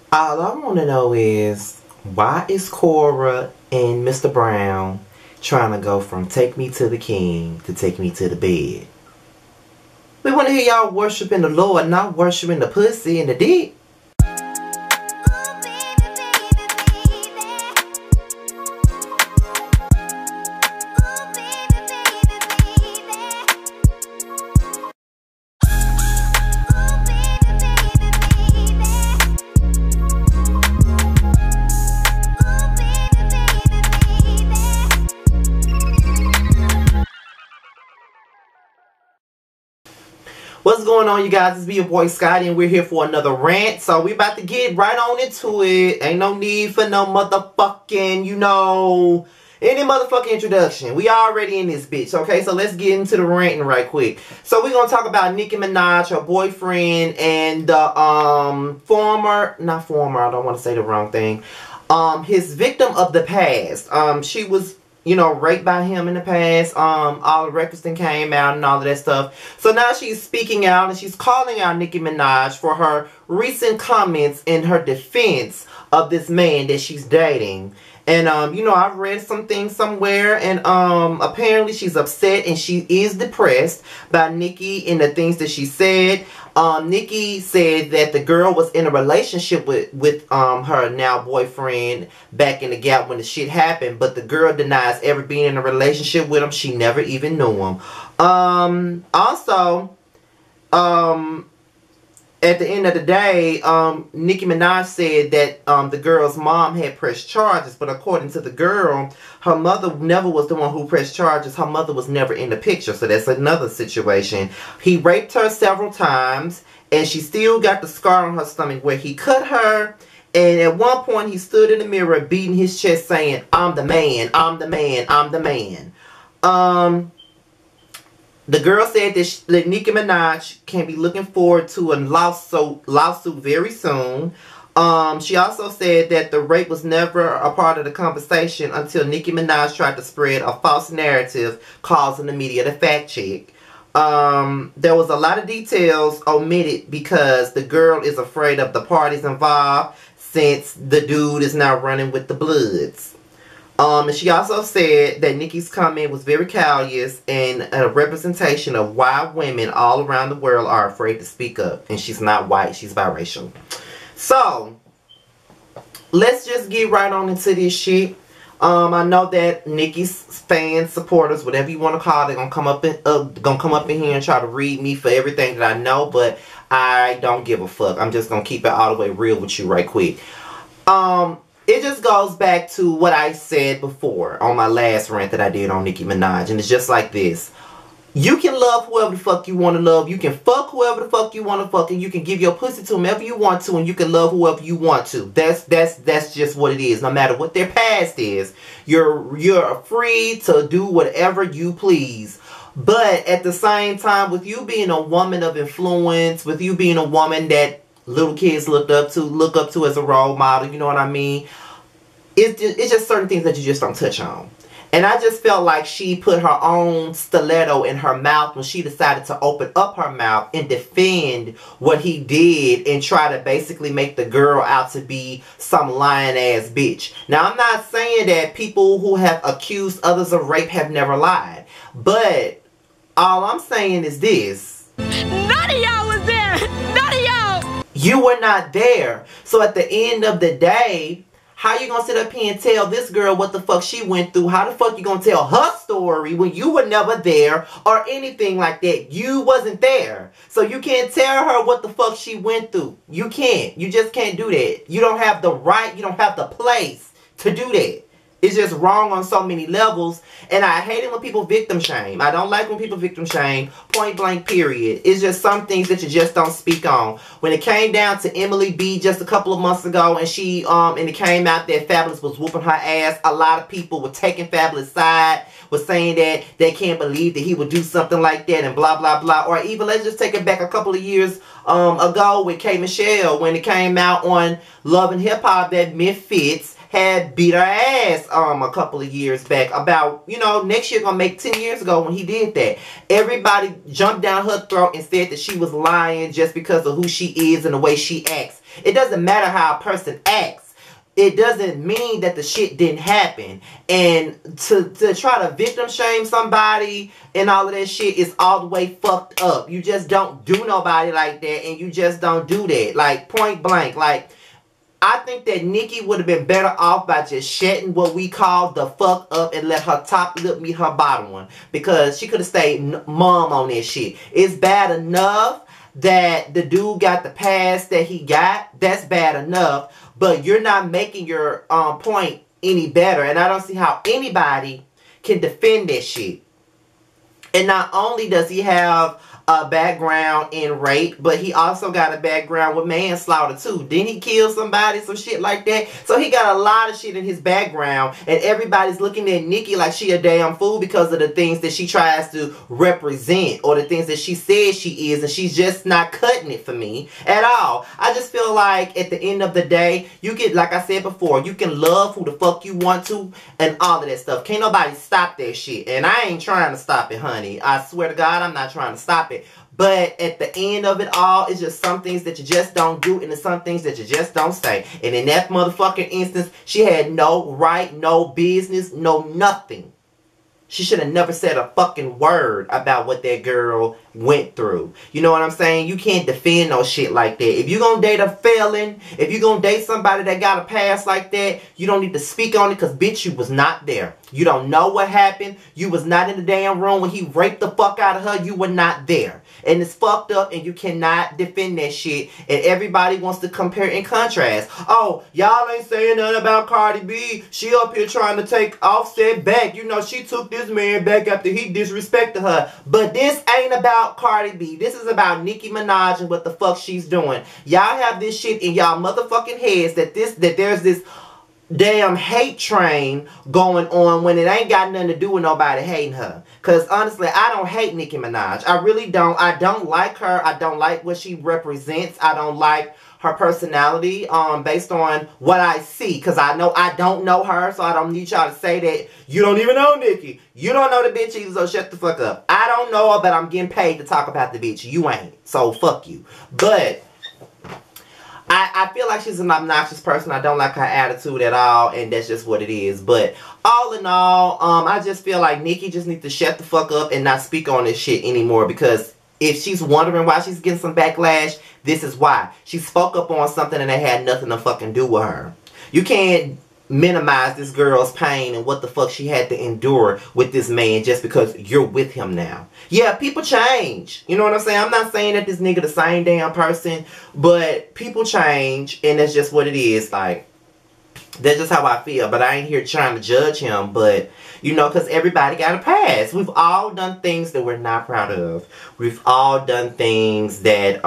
All I want to know is, why is Cora and Mr. Brown trying to go from take me to the king to take me to the bed? We want to hear y'all worshiping the Lord, not worshiping the pussy and the dick. What's going on, you guys? It's your boy Scotty, and we're here for another rant. So we about to get right on into it. Ain't no need for no motherfucking, any motherfucking introduction. We already in this bitch, okay? So let's get into the ranting right quick. So we're gonna talk about Nicki Minaj, her boyfriend, and the I don't want to say the wrong thing. His victim of the past. She was raped by him in the past. All the records that came out and all of that stuff. So now she's speaking out and she's calling out Nicki Minaj for her recent comments in her defense of this man that she's dating. And, I've read some things somewhere, and, apparently she's upset and she is depressed by Nicki and the things that she said. Nicki said that the girl was in a relationship with her now boyfriend back in the gap when the shit happened, but the girl denies ever being in a relationship with him. She never even knew him. At the end of the day, Nicki Minaj said that the girl's mom had pressed charges, but according to the girl, her mother never was the one who pressed charges. Her mother was never in the picture, so that's another situation. He raped her several times, and she still got the scar on her stomach where he cut her, and at one point he stood in the mirror beating his chest saying, "I'm the man, I'm the man, I'm the man." The girl said that Nicki Minaj can be looking forward to a lawsuit very soon. She also said that the rape was never a part of the conversation until Nicki Minaj tried to spread a false narrative, causing the media to fact check. There was a lot of details omitted because the girl is afraid of the parties involved since the dude is now running with the Bloods. And she also said that Nicki's comment was very callous and a representation of why women all around the world are afraid to speak up. And she's not white, she's biracial. So, let's just get right on into this shit. I know that Nicki's fans, supporters, whatever you want to call it, gonna come up in here and try to read me for everything that I know, but I don't give a fuck. I'm just gonna keep it all the way real with you right quick. It just goes back to what I said before on my last rant that I did on Nicki Minaj. And it's just like this. You can love whoever the fuck you want to love. You can fuck whoever the fuck you want to fuck. And you can give your pussy to whomever you want to. And you can love whoever you want to. That's just what it is. No matter what their past is. You're free to do whatever you please. But at the same time, with you being a woman of influence, with you being a woman that little kids look up to as a role model, you know what I mean? It's just certain things that you just don't touch on. And I just felt like she put her own stiletto in her mouth when she decided to open up her mouth and defend what he did and try to basically make the girl out to be some lying ass bitch. Now, I'm not saying that people who have accused others of rape have never lied. But all I'm saying is this. None of y'all was there. None of y'all. You were not there. So at the end of the day, how you gonna sit up here and tell this girl what the fuck she went through? How the fuck you gonna tell her story when you were never there or anything like that? You wasn't there. So you can't tell her what the fuck she went through. You can't. You just can't do that. You don't have the right, you don't have the place to do that. It's just wrong on so many levels. And I hate it when people victim shame. I don't like when people victim shame. Point blank period. It's just some things that you just don't speak on. When it came down to Emily B just a couple of months ago, and she and it came out that Fabulous was whooping her ass, a lot of people were taking Fabulous' side, was saying that they can't believe that he would do something like that and blah blah blah. Or even let's just take it back a couple of years ago with K. Michelle when it came out on Love and Hip Hop that Memphis had beat her ass a couple of years back. About, next year gonna make 10 years ago when he did that. Everybody jumped down her throat and said that she was lying just because of who she is and the way she acts. It doesn't matter how a person acts. It doesn't mean that the shit didn't happen. And to try to victim shame somebody and all of that shit is all the way fucked up. You just don't do nobody like that, and you just don't do that. Like, point blank. Like, I think that Nikki would have been better off by just shutting what we call the fuck up and let her top lip meet her bottom one. Because she could have stayed mum on this shit. It's bad enough that the dude got the pass that he got. That's bad enough. But you're not making your point any better. And I don't see how anybody can defend that shit. And not only does he have a background in rape, but he also got a background with manslaughter too. Didn't he kill somebody, some shit like that? So he got a lot of shit in his background, and everybody's looking at Nikki like she a damn fool because of the things that she tries to represent, or the things that she says she is, and she's just not cutting it for me at all. I just feel like at the end of the day, you can, like I said before, you can love who the fuck you want to and all of that stuff. Can't nobody stop that shit, and I ain't trying to stop it, honey. I swear to God, I'm not trying to stop it. But at the end of it all, it's just some things that you just don't do, and there's some things that you just don't say. And in that motherfucking instance, she had no right, no business, no nothing. She should have never said a fucking word about what that girl went through. You know what I'm saying? You can't defend no shit like that. If you gonna date a felon, if you gonna date somebody that got a past like that, you don't need to speak on it, because bitch, you was not there. You don't know what happened. You was not in the damn room when he raped the fuck out of her. You were not there. And it's fucked up, and you cannot defend that shit. And everybody wants to compare and contrast. Oh, y'all ain't saying nothing about Cardi B. She up here trying to take Offset back. You know, she took this man back after he disrespected her. But this ain't about Cardi B. This is about Nicki Minaj and what the fuck she's doing. Y'all have this shit in y'all motherfucking heads that there's this damn hate train going on when it ain't got nothing to do with nobody hating her. Because honestly, I don't hate Nicki Minaj. I really don't. I don't like her. I don't like what she represents. I don't like her personality based on what I see. Because I don't know her, so I don't need y'all to say that you don't even know Nicki. You don't know the bitch either, so shut the fuck up. I don't know her, but I'm getting paid to talk about the bitch. You ain't. So fuck you. But I feel like she's an obnoxious person. I don't like her attitude at all, and that's just what it is. But all in all, I just feel like Nicki just needs to shut the fuck up and not speak on this shit anymore, because if she's wondering why she's getting some backlash, this is why. She spoke up on something and it had nothing to fucking do with her. You can't minimize this girl's pain and what the fuck she had to endure with this man just because you're with him now. Yeah, people change. You know what I'm saying? I'm not saying that this nigga the same damn person, but people change, and that's just what it is. Like, that's just how I feel. But I ain't here trying to judge him, but you know, because everybody got a past. We've all done things that we're not proud of. We've all done things that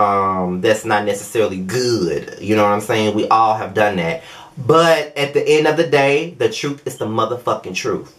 that's not necessarily good. You know what I'm saying? We all have done that. But at the end of the day, the truth is the motherfucking truth.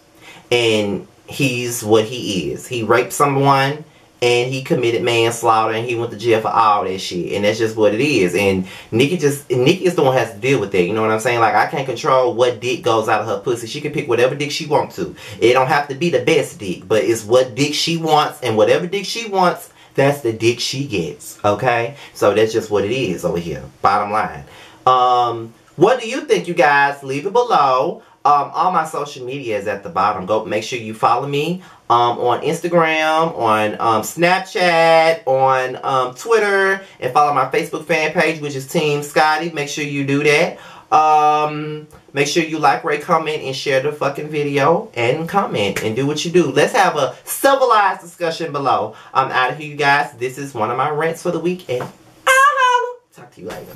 And he's what he is. He raped someone, and he committed manslaughter, and he went to jail for all that shit. And that's just what it is. And Nicki is the one who has to deal with that. You know what I'm saying? Like, I can't control what dick goes out of her pussy. She can pick whatever dick she wants to. It don't have to be the best dick, but it's what dick she wants, and whatever dick she wants, that's the dick she gets. Okay? So that's just what it is over here. Bottom line. What do you think, you guys? Leave it below. All my social media is at the bottom. Go make sure you follow me on Instagram, on Snapchat, on Twitter, and follow my Facebook fan page, which is Team Scotty. Make sure you do that. Make sure you like, rate, comment, and share the fucking video, and comment, and do what you do. Let's have a civilized discussion below. I'm out of here, you guys. This is one of my rants for the week, and I'll holla. Talk to you later.